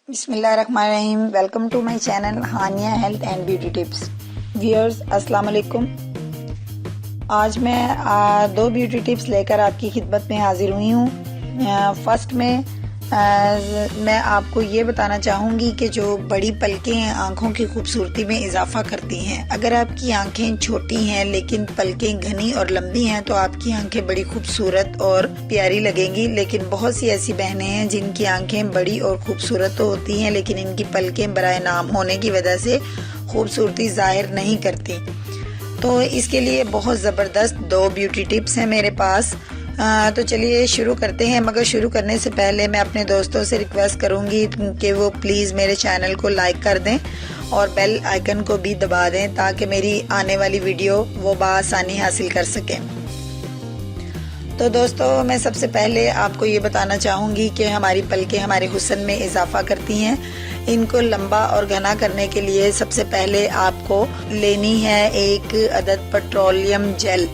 बिस्मिल्लाहिर्रहमानिर्रहीम। Welcome to my channel Hania health and beauty tips. Viewers अस्सलाम वालेकुम। आज मैं दो ब्यूटी टिप्स लेकर आपकी खिदमत में हाजिर हुई हूँ। फर्स्ट में मैं आपको ये बताना चाहूँगी कि जो बड़ी पलकें आँखों की खूबसूरती में इजाफा करती हैं। अगर आपकी आंखें छोटी हैं लेकिन पलकें घनी और लंबी हैं तो आपकी आंखें बड़ी खूबसूरत और प्यारी लगेंगी। लेकिन बहुत सी ऐसी बहनें हैं जिनकी आंखें बड़ी और खूबसूरत तो होती हैं लेकिन इनकी पलकें बराए नाम होने की वजह से खूबसूरती जाहिर नहीं करती। तो इसके लिए बहुत ज़बरदस्त दो ब्यूटी टिप्स हैं मेरे पास। तो चलिए शुरू करते हैं। मगर शुरू करने से पहले मैं अपने दोस्तों से रिक्वेस्ट करूंगी कि वो प्लीज़ मेरे चैनल को लाइक कर दें और बेल आइकन को भी दबा दें ताकि मेरी आने वाली वीडियो वो बआसानी हासिल कर सकें। तो दोस्तों मैं सबसे पहले आपको ये बताना चाहूँगी कि हमारी पलकें हमारे हुस्न में इजाफा करती हैं। इनको लंबा और घना करने के लिए सबसे पहले आपको लेनी है एक अदद पेट्रोलियम जेल।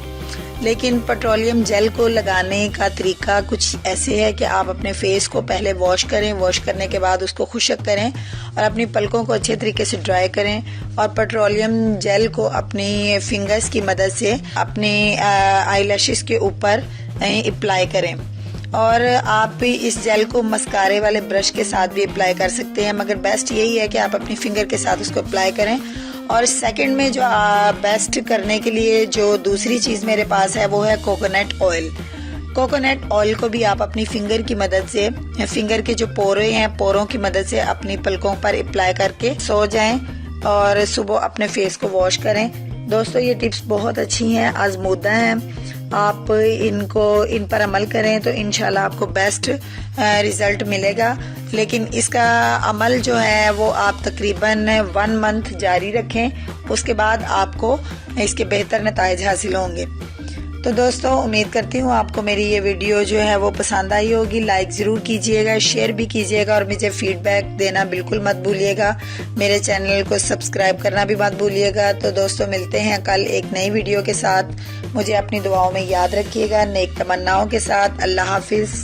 लेकिन पेट्रोलियम जेल को लगाने का तरीका कुछ ऐसे है कि आप अपने फेस को पहले वॉश करें। वॉश करने के बाद उसको खुश्क करें और अपनी पलकों को अच्छे तरीके से ड्राई करें और पेट्रोलियम जेल को अपनी फिंगर्स की मदद से अपने आईलैशेस के ऊपर अप्लाई करें। और आप इस जेल को मस्कारे वाले ब्रश के साथ भी अप्लाई कर सकते हैं, मगर बेस्ट यही है कि आप अपनी फिंगर के साथ उसको अप्लाई करें। और सेकंड में जो बेस्ट करने के लिए जो दूसरी चीज़ मेरे पास है वो है कोकोनट ऑयल। कोकोनट ऑयल को भी आप अपनी फिंगर की मदद से, फिंगर के जो पोरे हैं पोरों की मदद से अपनी पलकों पर अप्लाई करके सो जाएं और सुबह अपने फेस को वॉश करें। दोस्तों ये टिप्स बहुत अच्छी हैं, आजमूदा हैं। आप इन पर अमल करें तो इंशाल्लाह आपको बेस्ट रिजल्ट मिलेगा। लेकिन इसका अमल जो है वो आप तकरीबन 1 मंथ जारी रखें, उसके बाद आपको इसके बेहतर नताइज हासिल होंगे। तो दोस्तों उम्मीद करती हूँ आपको मेरी ये वीडियो जो है वो पसंद आई होगी। लाइक ज़रूर कीजिएगा, शेयर भी कीजिएगा और मुझे फीडबैक देना बिल्कुल मत भूलिएगा। मेरे चैनल को सब्सक्राइब करना भी मत भूलिएगा। तो दोस्तों मिलते हैं कल एक नई वीडियो के साथ। मुझे अपनी दुआओं में याद रखिएगा। नेक तमन्नाओं के साथ अल्लाह हाफिज़।